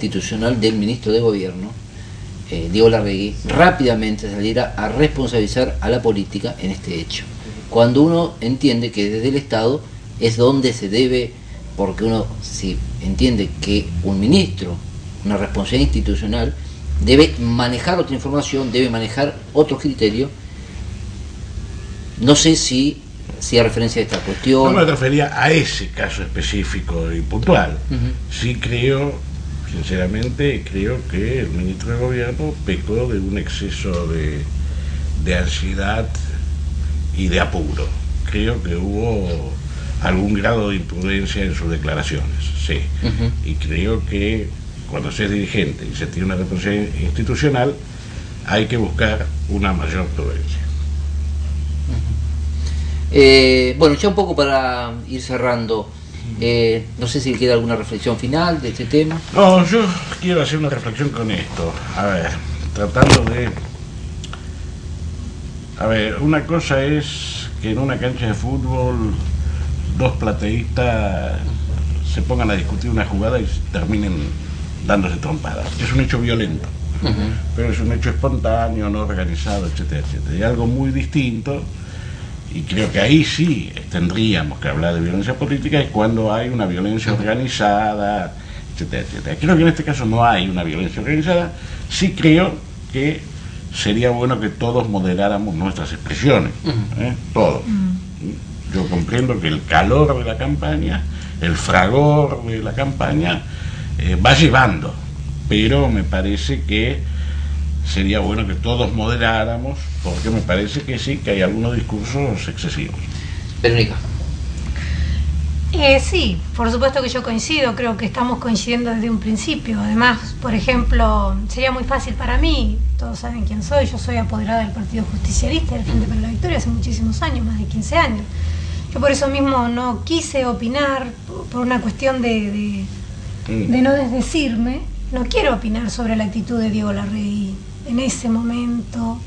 institucional del ministro de Gobierno, Diego Larregui, rápidamente saliera a responsabilizar a la política en este hecho. Cuando uno entiende que desde el Estado es donde se debe, porque uno si entiende que un ministro, una responsabilidad institucional, debe manejar otra información, debe manejar otro criterio. No sé si hacía referencia a esta cuestión. No me refería a ese caso específico y puntual. Sí sinceramente creo que el ministro de Gobierno pecó de un exceso de ansiedad y de apuro. Creo que hubo algún grado de imprudencia en sus declaraciones, sí. Y creo que cuando se es dirigente y se tiene una responsabilidad institucional, hay que buscar una mayor prudencia. Bueno, ya un poco para ir cerrando, no sé si queda alguna reflexión final de este tema. No, yo quiero hacer una reflexión con esto. A ver, tratando de... A ver, una cosa es que en una cancha de fútbol dos plateístas se pongan a discutir una jugada y terminen dándose trompadas. Es un hecho violento, pero es un hecho espontáneo, no organizado, etcétera, etcétera. Y algo muy distinto, y creo que ahí sí tendríamos que hablar de violencia política, es cuando hay una violencia organizada, etcétera, etcétera. Creo que en este caso no hay una violencia organizada. Sí creo que sería bueno que todos moderáramos nuestras expresiones, todos. Yo comprendo que el calor de la campaña, el fragor de la campaña, va llevando, pero me parece que sería bueno que todos moderáramos, porque me parece que sí, que hay algunos discursos excesivos. Verónica. Sí, por supuesto que yo coincido, creo que estamos coincidiendo desde un principio. Además, por ejemplo, sería muy fácil para mí, todos saben quién soy, yo soy apoderada del Partido Justicialista del Frente para la Victoria hace muchísimos años, más de 15 años. Yo por eso mismo no quise opinar, por una cuestión de no desdecirme, no quiero opinar sobre la actitud de Diego Larregui en ese momento,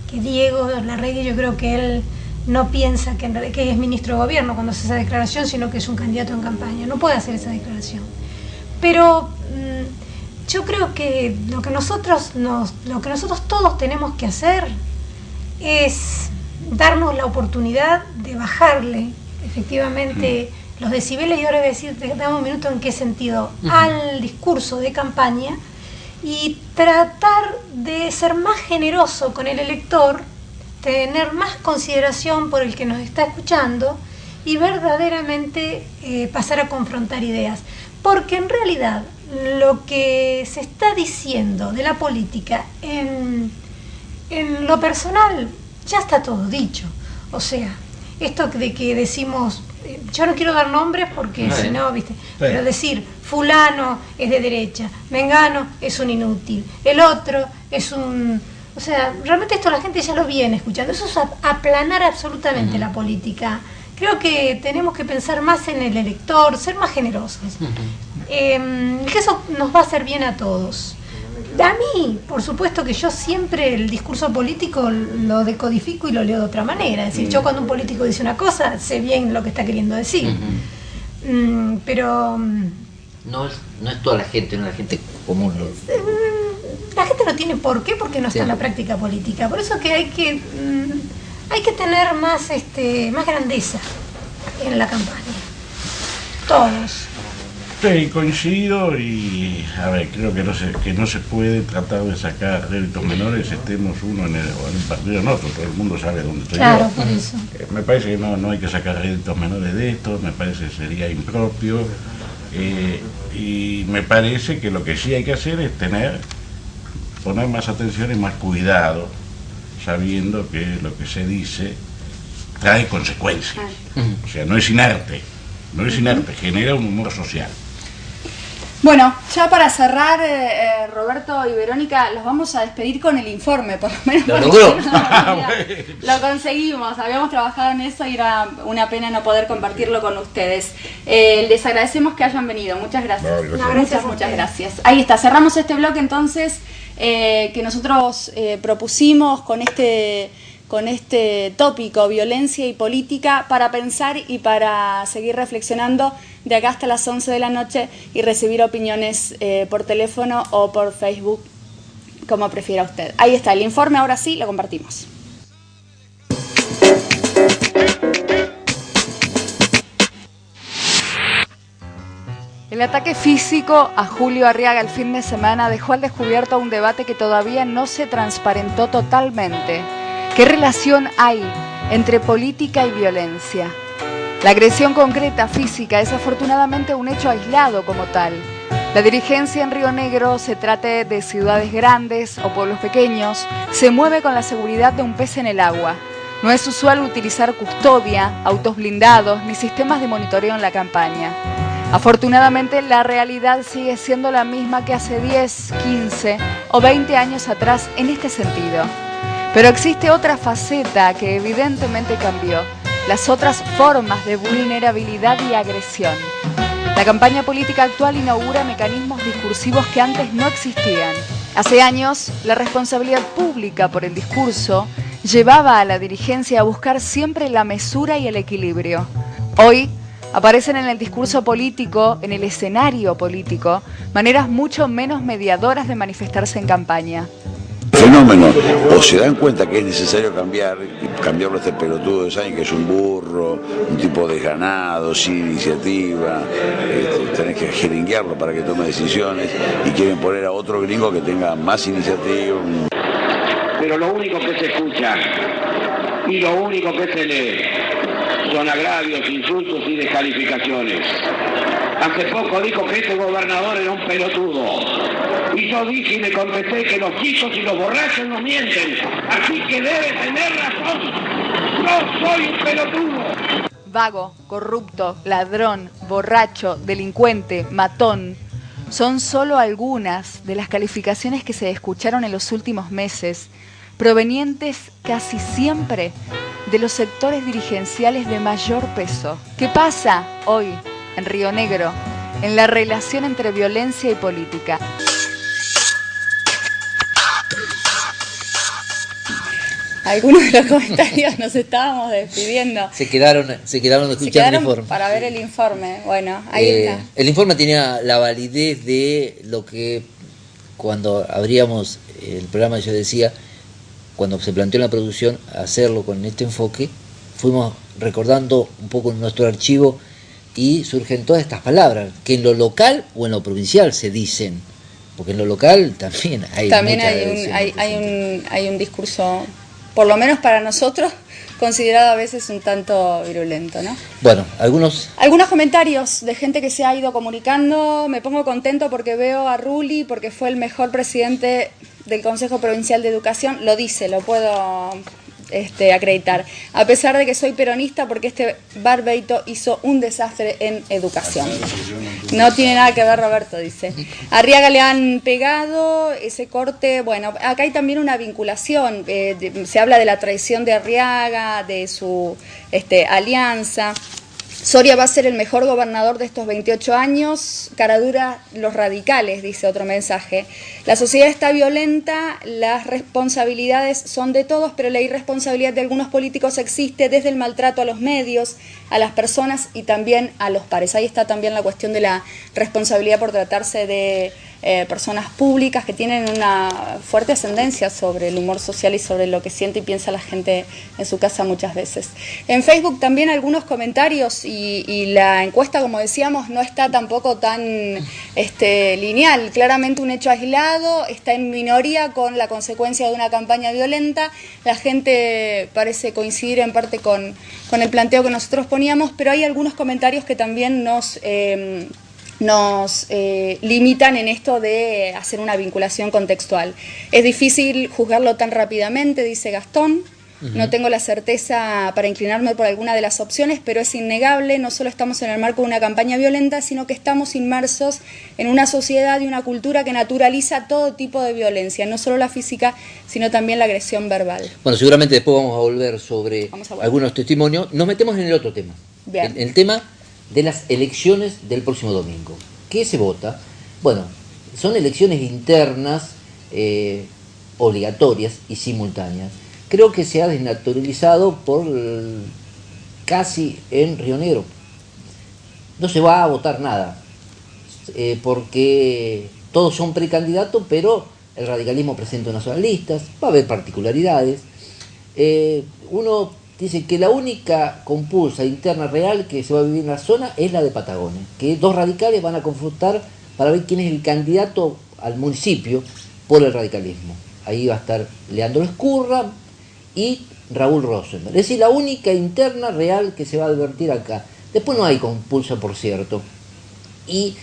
que Diego Larregui, yo creo que él no piensa que es ministro de Gobierno cuando hace esa declaración, sino que es un candidato en campaña, no puede hacer esa declaración. Pero yo creo que lo que nosotros todos tenemos que hacer es darnos la oportunidad de bajarle efectivamente los decibeles, y ahora voy a decir, dame un minuto en qué sentido, al discurso de campaña, y tratar de ser más generoso con el elector, tener más consideración por el que nos está escuchando y verdaderamente pasar a confrontar ideas. Porque en realidad lo que se está diciendo de la política en lo personal ya está todo dicho. O sea, esto de que decimos, yo no quiero dar nombres porque si no, ¿viste? Pero decir, fulano es de derecha, mengano es un inútil, el otro es un... O sea, realmente esto la gente ya lo viene escuchando. Eso es aplanar absolutamente la política. Creo que tenemos que pensar más en el elector, ser más generosos. Que eso nos va a hacer bien a todos. A mí, por supuesto que yo siempre el discurso político lo decodifico y lo leo de otra manera. Es decir, yo cuando un político dice una cosa, sé bien lo que está queriendo decir. Pero... No es toda la gente, no es la gente común. La gente no tiene por qué, porque no está en la práctica política. Por eso que hay que tener más grandeza en la campaña. Todos. Sí, coincido, y a ver, creo que no se puede tratar de sacar réditos menores, estemos uno en un partido o en otro, todo el mundo sabe dónde estoy yo. Por eso. Me parece que no hay que sacar réditos menores de esto, me parece que sería impropio, y me parece que lo que sí hay que hacer es poner más atención y más cuidado, sabiendo que lo que se dice trae consecuencias. O sea, no es inerte, genera un humor social. Bueno, ya para cerrar, Roberto y Verónica, los vamos a despedir con el informe, por lo menos. ¿Lo logró? Lo conseguimos, habíamos trabajado en eso y era una pena no poder compartirlo con ustedes. Les agradecemos que hayan venido, muchas gracias. Muchas gracias. Ahí está, cerramos este bloque entonces que nosotros propusimos con este tópico, violencia y política, para pensar y para seguir reflexionando de acá hasta las 11 de la noche y recibir opiniones por teléfono o por Facebook, como prefiera usted. Ahí está el informe, ahora sí, lo compartimos. El ataque físico a Julio Arriaga el fin de semana dejó al descubierto un debate que todavía no se transparentó totalmente. ¿Qué relación hay entre política y violencia? La agresión concreta física es afortunadamente un hecho aislado como tal. La dirigencia en Río Negro, se trate de ciudades grandes o pueblos pequeños, se mueve con la seguridad de un pez en el agua. No es usual utilizar custodia, autos blindados ni sistemas de monitoreo en la campaña. Afortunadamente, la realidad sigue siendo la misma que hace 10, 15 o 20 años atrás en este sentido. Pero existe otra faceta que evidentemente cambió, las otras formas de vulnerabilidad y agresión. La campaña política actual inaugura mecanismos discursivos que antes no existían. Hace años, la responsabilidad pública por el discurso llevaba a la dirigencia a buscar siempre la mesura y el equilibrio. Hoy, aparecen en el discurso político, en el escenario político, maneras mucho menos mediadoras de manifestarse en campaña. Fenómeno, o se dan cuenta que es necesario cambiarlo a este pelotudo de Sáenz, que es un burro, un tipo desganado, sin iniciativa, tenés que jeringuearlo para que tome decisiones, y quieren poner a otro gringo que tenga más iniciativa. Pero lo único que se escucha y lo único que se lee son agravios, insultos y descalificaciones. Hace poco dijo que este gobernador era un pelotudo. Y yo dije y le contesté que los chicos y los borrachos no mienten. Así que debe tener razón. No soy un pelotudo. Vago, corrupto, ladrón, borracho, delincuente, matón. Son solo algunas de las calificaciones que se escucharon en los últimos meses, provenientes casi siempre de los sectores dirigenciales de mayor peso. ¿Qué pasa hoy en Río Negro en la relación entre violencia y política? Algunos de los comentarios nos estábamos despidiendo. Se quedaron escuchando el informe. Para ver el informe. Bueno, ahí está. El informe tenía la validez de lo que cuando abríamos el programa yo decía, cuando se planteó la producción, hacerlo con este enfoque, fuimos recordando un poco en nuestro archivo y surgen todas estas palabras, que en lo local o en lo provincial se dicen, porque en lo local también hay un discurso, por lo menos para nosotros, considerado a veces un tanto virulento, ¿no? Bueno, algunos comentarios de gente que se ha ido comunicando. Me pongo contento porque veo a Rulli, porque fue el mejor presidente del Consejo Provincial de Educación. Lo dice, lo puedo acreditar. A pesar de que soy peronista, porque este Barbeito hizo un desastre en educación. No tiene nada que ver, Roberto, dice. A Arriaga le han pegado ese corte. Bueno, acá hay también una vinculación. Se habla de la traición de Arriaga, de su alianza. Soria va a ser el mejor gobernador de estos 28 años, cara dura los radicales, dice otro mensaje. La sociedad está violenta, las responsabilidades son de todos, pero la irresponsabilidad de algunos políticos existe desde el maltrato a los medios, a las personas y también a los pares. Ahí está también la cuestión de la responsabilidad por tratarse de personas públicas que tienen una fuerte ascendencia sobre el humor social y sobre lo que siente y piensa la gente en su casa muchas veces. En Facebook también algunos comentarios y la encuesta, como decíamos, no está tampoco tan lineal. Claramente un hecho aislado, está en minoría con la consecuencia de una campaña violenta. La gente parece coincidir en parte con el planteo que nosotros poníamos, pero hay algunos comentarios que también nos limitan en esto de hacer una vinculación contextual. Es difícil juzgarlo tan rápidamente, dice Gastón. No tengo la certeza para inclinarme por alguna de las opciones, pero es innegable, no solo estamos en el marco de una campaña violenta, sino que estamos inmersos en una sociedad y una cultura que naturaliza todo tipo de violencia, no solo la física, sino también la agresión verbal. Bueno, seguramente después vamos a volver sobre algunos testimonios. Nos metemos en el otro tema. Bien. El tema de las elecciones del próximo domingo. ¿Qué se vota? Bueno, son elecciones internas, obligatorias y simultáneas. Creo que se ha desnaturalizado casi en Río Negro. no se va a votar nada, porque todos son precandidatos, pero el radicalismo presenta unas solas listas, va a haber particularidades. Uno dice que la única compulsa interna real que se va a vivir en la zona es la de Patagones, que dos radicales van a confrontar para ver quién es el candidato al municipio por el radicalismo. Ahí va a estar Leandro Escurra y Raúl Rosenberg. Es decir, la única interna real que se va a advertir acá. Después no hay compulsa, por cierto. Y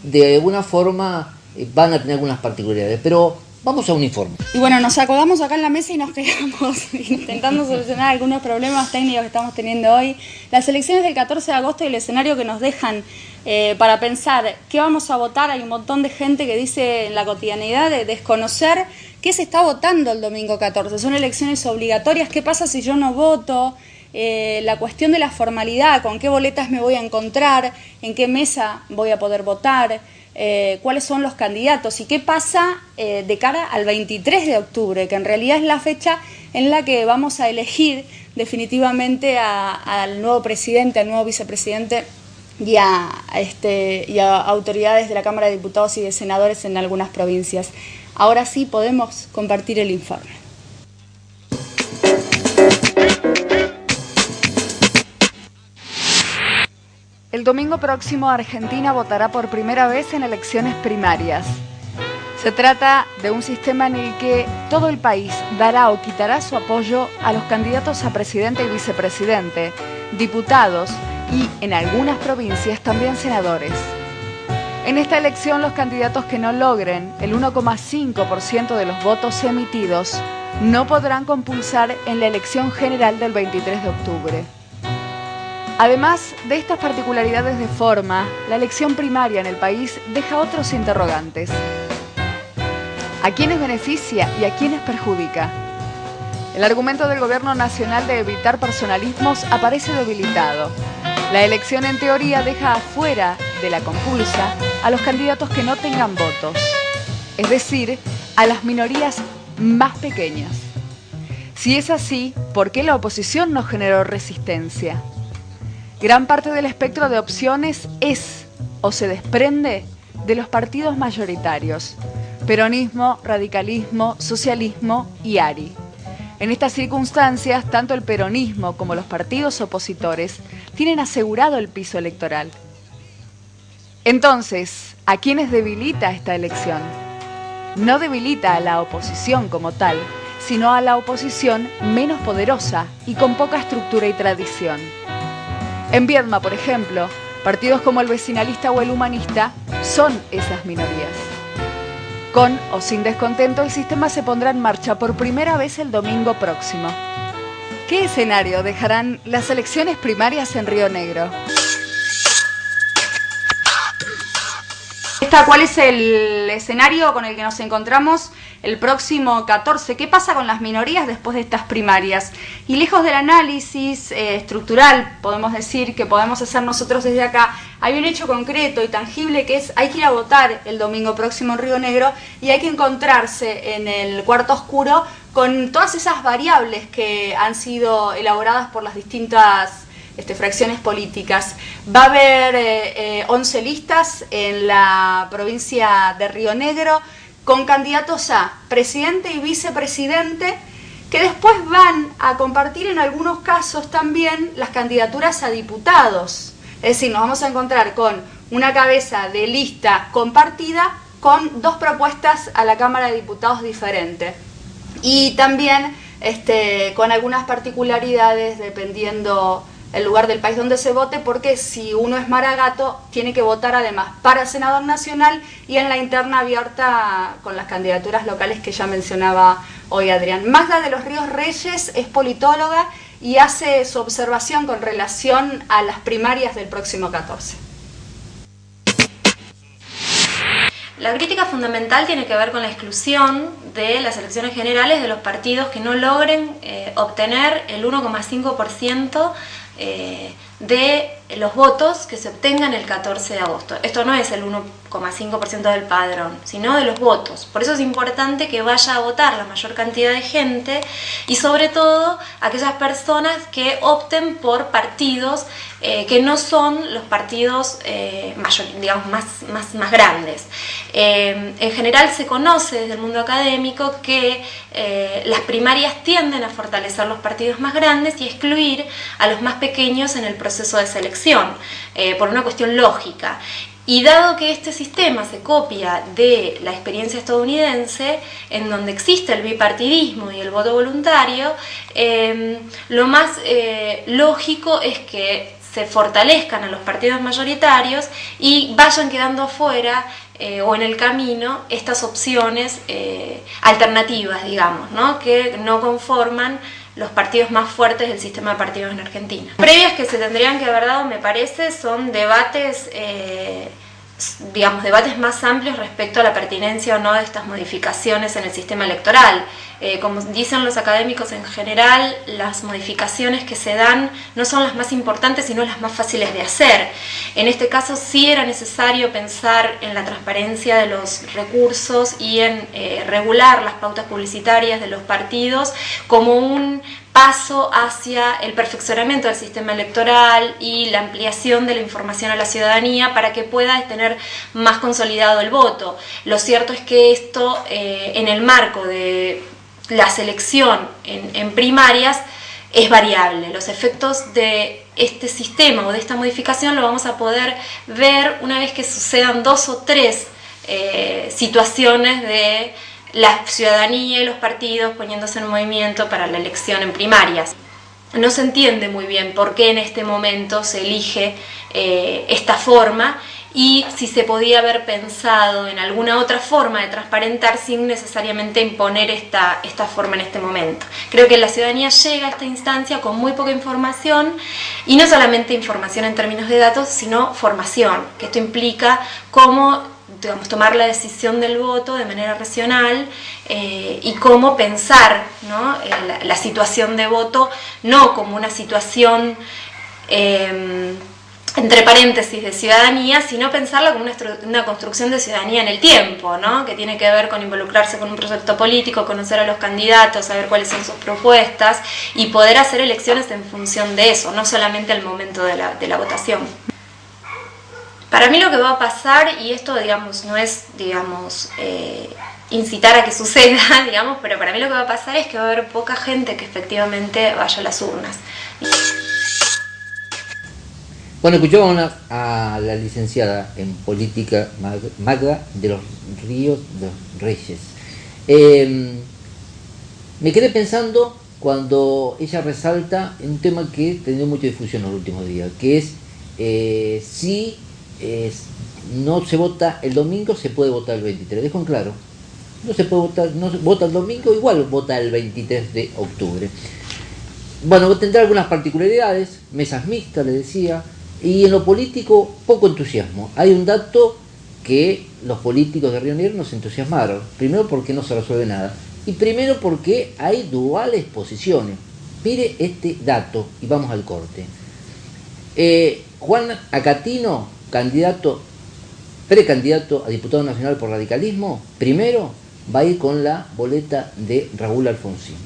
de alguna forma van a tener algunas particularidades. Pero vamos a un informe. Y bueno, nos acomodamos acá en la mesa y nos quedamos intentando solucionar algunos problemas técnicos que estamos teniendo hoy. Las elecciones del 14 de agosto y el escenario que nos dejan para pensar qué vamos a votar. Hay un montón de gente que dice en la cotidianidad de desconocer qué se está votando el domingo 14. Son elecciones obligatorias. ¿Qué pasa si yo no voto? La cuestión de la formalidad, con qué boletas me voy a encontrar, en qué mesa voy a poder votar, cuáles son los candidatos y qué pasa de cara al 23 de octubre, que en realidad es la fecha en la que vamos a elegir definitivamente al nuevo presidente, al nuevo vicepresidente y a autoridades de la Cámara de Diputados y de Senadores en algunas provincias. Ahora sí podemos compartir el informe. El domingo próximo Argentina votará por primera vez en elecciones primarias. Se trata de un sistema en el que todo el país dará o quitará su apoyo a los candidatos a presidente y vicepresidente, diputados y, en algunas provincias, también senadores. En esta elección, los candidatos que no logren el 1,5% de los votos emitidos no podrán compulsar en la elección general del 23 de octubre. Además de estas particularidades de forma, la elección primaria en el país deja otros interrogantes. ¿A quiénes beneficia y a quiénes perjudica? El argumento del Gobierno Nacional de evitar personalismos aparece debilitado. La elección en teoría deja afuera de la compulsa a los candidatos que no tengan votos, es decir, a las minorías más pequeñas. Si es así, ¿por qué la oposición no generó resistencia? Gran parte del espectro de opciones es o se desprende de los partidos mayoritarios: peronismo, radicalismo, socialismo y ARI. En estas circunstancias, tanto el peronismo como los partidos opositores tienen asegurado el piso electoral. Entonces, ¿a quiénes debilita esta elección? No debilita a la oposición como tal, sino a la oposición menos poderosa y con poca estructura y tradición. En Viedma, por ejemplo, partidos como el vecinalista o el humanista son esas minorías. Con o sin descontento, el sistema se pondrá en marcha por primera vez el domingo próximo. ¿Qué escenario dejarán las elecciones primarias en Río Negro? ¿Cuál es el escenario con el que nos encontramos el próximo 14? ¿Qué pasa con las minorías después de estas primarias? Y lejos del análisis estructural, podemos decir, que podemos hacer nosotros desde acá, hay un hecho concreto y tangible que es: hay que ir a votar el domingo próximo en Río Negro y hay que encontrarse en el cuarto oscuro con todas esas variables que han sido elaboradas por las distintas fracciones políticas. Va a haber 11 listas en la provincia de Río Negro con candidatos a presidente y vicepresidente, que después van a compartir en algunos casos también las candidaturas a diputados. Es decir, nos vamos a encontrar con una cabeza de lista compartida con dos propuestas a la Cámara de Diputados diferentes. Y también con algunas particularidades dependiendo el lugar del país donde se vote, porque si uno es Maragato, tiene que votar además para senador nacional y en la interna abierta con las candidaturas locales que ya mencionaba hoy Adrián. Magda de los Ríos Reyes es politóloga y hace su observación con relación a las primarias del próximo 14. La crítica fundamental tiene que ver con la exclusión de las elecciones generales de los partidos que no logren obtener el 1,5% de los votos que se obtengan el 14 de agosto. Esto no es el 1 1,5% del padrón, sino de los votos. Por eso es importante que vaya a votar la mayor cantidad de gente y sobre todo aquellas personas que opten por partidos que no son los partidos digamos, más grandes. En general se conoce desde el mundo académico que las primarias tienden a fortalecer los partidos más grandes y excluir a los más pequeños en el proceso de selección, por una cuestión lógica. Y dado que este sistema se copia de la experiencia estadounidense, en donde existe el bipartidismo y el voto voluntario, lo más lógico es que se fortalezcan a los partidos mayoritarios y vayan quedando afuera o en el camino estas opciones alternativas, digamos, ¿no? Que no conforman los partidos más fuertes del sistema de partidos en Argentina. Previas que se tendrían que haber dado, me parece, son debates, digamos, debates más amplios respecto a la pertinencia o no de estas modificaciones en el sistema electoral. Como dicen los académicos en general, las modificaciones que se dan no son las más importantes, sino las más fáciles de hacer. En este caso sí era necesario pensar en la transparencia de los recursos y en regular las pautas publicitarias de los partidos como un paso hacia el perfeccionamiento del sistema electoral y la ampliación de la información a la ciudadanía para que pueda tener más consolidado el voto. Lo cierto es que esto, en el marco de la selección en primarias, es variable. Los efectos de este sistema o de esta modificación lo vamos a poder ver una vez que sucedan 2 o 3 situaciones de la ciudadanía y los partidos poniéndose en movimiento para la elección en primarias. No se entiende muy bien por qué en este momento se elige esta forma y si se podía haber pensado en alguna otra forma de transparentar sin necesariamente imponer esta forma en este momento. Creo que la ciudadanía llega a esta instancia con muy poca información y no solamente información en términos de datos, sino formación, que esto implica cómo, digamos, tomar la decisión del voto de manera racional y cómo pensar, ¿no? la situación de voto no como una situación entre paréntesis de ciudadanía, sino pensarla como una construcción de ciudadanía en el tiempo, ¿no? Que tiene que ver con involucrarse con un proyecto político, conocer a los candidatos, saber cuáles son sus propuestas y poder hacer elecciones en función de eso, no solamente al momento de la votación. Para mí lo que va a pasar, y esto, digamos, no es, digamos, incitar a que suceda, digamos, pero para mí lo que va a pasar es que va a haber poca gente que efectivamente vaya a las urnas. Bueno, escuchamos a la licenciada en política Magda de los Ríos de los Reyes. Me quedé pensando cuando ella resalta un tema que ha tenido mucha difusión en los últimos días, que es si no se vota el domingo, se puede votar el 23. Dejo en claro, no se puede votar, no se vota el domingo, igual vota el 23 de octubre. Bueno, tendrá algunas particularidades, mesas mixtas, le decía, y en lo político poco entusiasmo. Hay un dato que los políticos de Río Negro nos entusiasmaron, primero porque no se resuelve nada, y primero porque hay duales posiciones. Mire este dato, y vamos al corte. Juan Acatino, precandidato a diputado nacional por radicalismo, primero va a ir con la boleta de Raúl Alfonsín.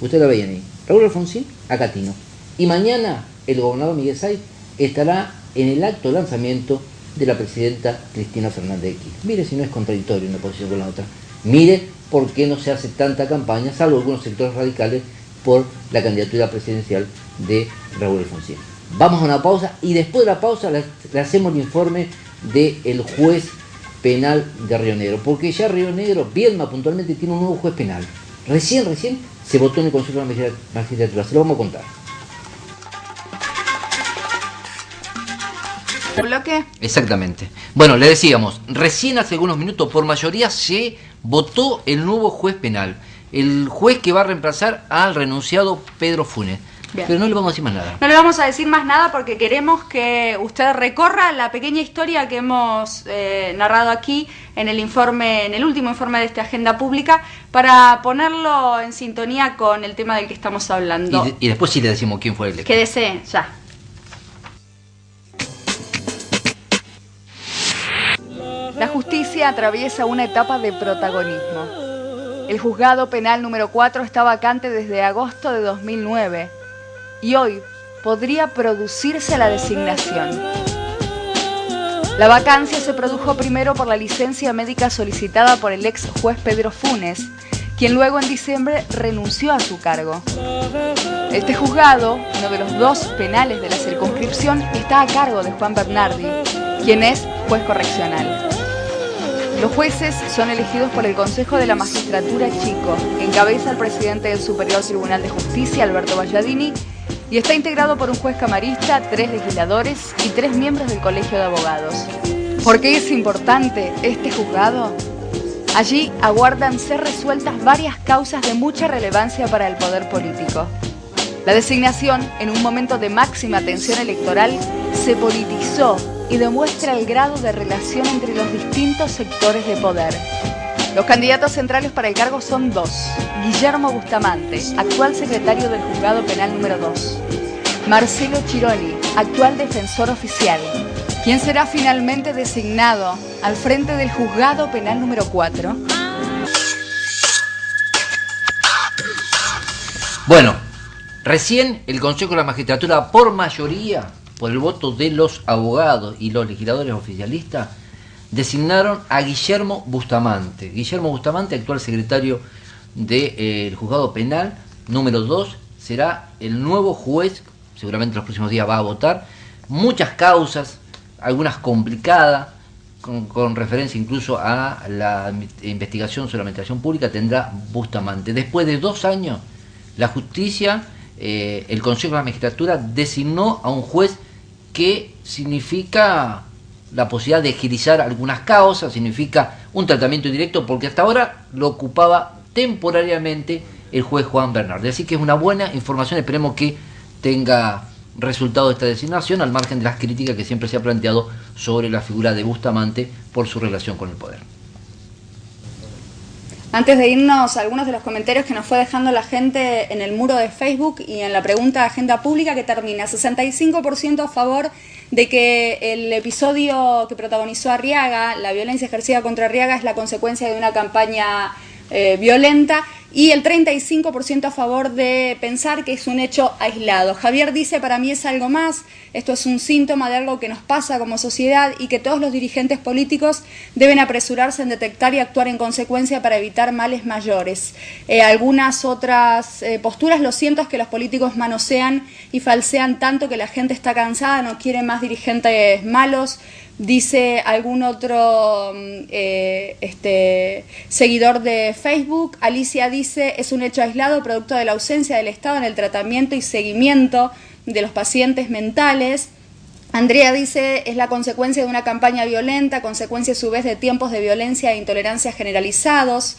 Usted la veían ahí. Raúl Alfonsín, Acatino. Y mañana el gobernador Miguel Sáenz estará en el acto de lanzamiento de la presidenta Cristina Fernández de Kirchner. Mire si no es contradictorio una posición con la otra. Mire por qué no se hace tanta campaña, salvo algunos sectores radicales, por la candidatura presidencial de Raúl Alfonsín. Vamos a una pausa y después de la pausa le hacemos el informe del juez penal de Río Negro, porque ya Río Negro, Viedma puntualmente, tiene un nuevo juez penal. Recién se votó en el Consejo de la Magistratura, se lo vamos a contar. ¿Bloque? Exactamente. Bueno, le decíamos, recién hace algunos minutos por mayoría se votó el nuevo juez penal, el juez que va a reemplazar al renunciado Pedro Funes. Bien. Pero no le vamos a decir más nada. No le vamos a decir más nada porque queremos que usted recorra la pequeña historia que hemos narrado aquí en el último informe de esta agenda pública, para ponerlo en sintonía con el tema del que estamos hablando. Y después sí le decimos quién fue el electo. Quédese, ya. La justicia atraviesa una etapa de protagonismo. El juzgado penal número 4 está vacante desde agosto de 2009 y hoy podría producirse la designación. La vacancia se produjo primero por la licencia médica solicitada por el ex juez Pedro Funes, quien luego en diciembre renunció a su cargo. Este juzgado, uno de los 2 penales de la circunscripción, está a cargo de Juan Bernardi, quien es juez correccional. Los jueces son elegidos por el Consejo de la Magistratura Chico, que encabeza el presidente del Superior Tribunal de Justicia, Alberto Valladini, y está integrado por un juez camarista, 3 legisladores y 3 miembros del Colegio de Abogados. ¿Por qué es importante este juzgado? Allí aguardan ser resueltas varias causas de mucha relevancia para el poder político. La designación, en un momento de máxima tensión electoral, se politizó y demuestra el grado de relación entre los distintos sectores de poder. Los candidatos centrales para el cargo son 2. Guillermo Bustamante, actual secretario del Juzgado Penal número 2. Marcelo Chironi, actual defensor oficial. ¿Quién será finalmente designado al frente del Juzgado Penal número 4? Bueno, recién el Consejo de la Magistratura, por mayoría, por el voto de los abogados y los legisladores oficialistas, designaron a Guillermo Bustamante. Guillermo Bustamante, actual secretario del Juzgado Penal número 2, será el nuevo juez, seguramente en los próximos días va a votar. Muchas causas, algunas complicadas, con referencia incluso a la investigación sobre la administración pública, tendrá Bustamante. Después de 2 años, la justicia, el Consejo de la Magistratura designó a un juez que significa la posibilidad de agilizar algunas causas, significa un tratamiento indirecto, porque hasta ahora lo ocupaba temporariamente el juez Juan Bernardi. Así que es una buena información, esperemos que tenga resultado de esta designación, al margen de las críticas que siempre se ha planteado sobre la figura de Bustamante por su relación con el poder. Antes de irnos, algunos de los comentarios que nos fue dejando la gente en el muro de Facebook y en la pregunta de agenda pública que termina 65% a favor de que el episodio que protagonizó Arriaga, la violencia ejercida contra Arriaga, es la consecuencia de una campaña violenta, y el 35% a favor de pensar que es un hecho aislado. Javier dice: para mí es algo más, esto es un síntoma de algo que nos pasa como sociedad y que todos los dirigentes políticos deben apresurarse en detectar y actuar en consecuencia para evitar males mayores. Algunas otras posturas: lo siento, es que los políticos manosean y falsean tanto que la gente está cansada, no quiere más dirigentes malos. Dice algún otro seguidor de Facebook. Alicia dice: es un hecho aislado producto de la ausencia del Estado en el tratamiento y seguimiento de los pacientes mentales. Andrea dice: es la consecuencia de una campaña violenta, consecuencia a su vez de tiempos de violencia e intolerancia generalizados.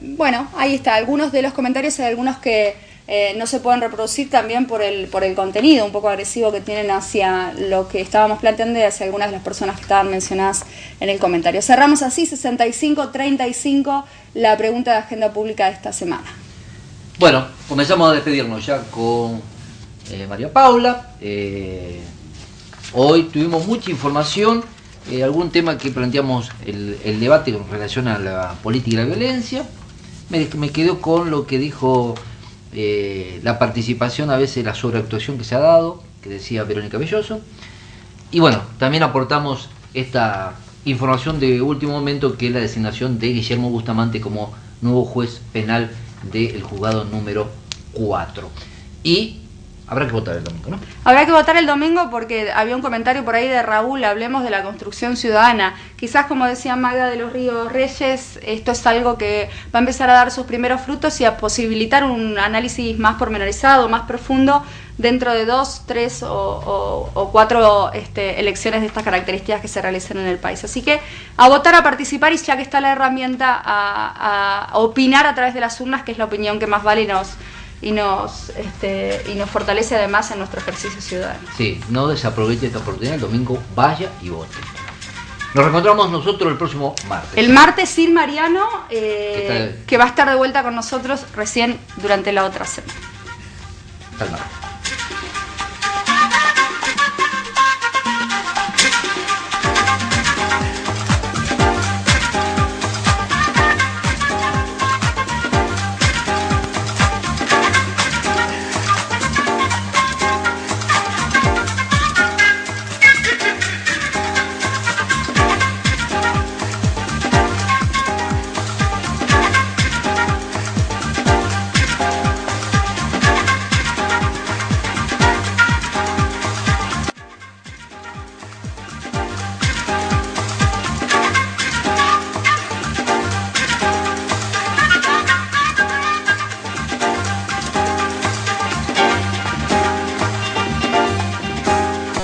Bueno, ahí está, algunos de los comentarios, hay algunos que no se pueden reproducir también por el contenido un poco agresivo que tienen hacia lo que estábamos planteando y hacia algunas de las personas que estaban mencionadas en el comentario. Cerramos así 65-35 la pregunta de agenda pública de esta semana. Bueno, comenzamos a despedirnos ya con María Paula. Hoy tuvimos mucha información, algún tema que planteamos el debate con relación a la política y la violencia. Me quedo con lo que dijo la participación, a veces la sobreactuación que se ha dado, que decía Verónica Belloso, y bueno, también aportamos esta información de último momento, que es la designación de Guillermo Bustamante como nuevo juez penal del juzgado número 4. Y habrá que votar el domingo, ¿no? Habrá que votar el domingo porque había un comentario por ahí de Raúl: hablemos de la construcción ciudadana. Quizás, como decía Magda de los Ríos Reyes, esto es algo que va a empezar a dar sus primeros frutos y a posibilitar un análisis más pormenorizado, más profundo, dentro de 2, 3 o 4 elecciones de estas características que se realicen en el país. Así que a votar, a participar, y ya que está la herramienta, a opinar a través de las urnas, que es la opinión que más vale y nos fortalece además en nuestro ejercicio ciudadano. Sí, no desaproveche esta oportunidad, el domingo vaya y vote. Nos reencontramos nosotros el próximo martes. El martes Sir Mariano, que va a estar de vuelta con nosotros recién durante la otra semana. Hasta el martes.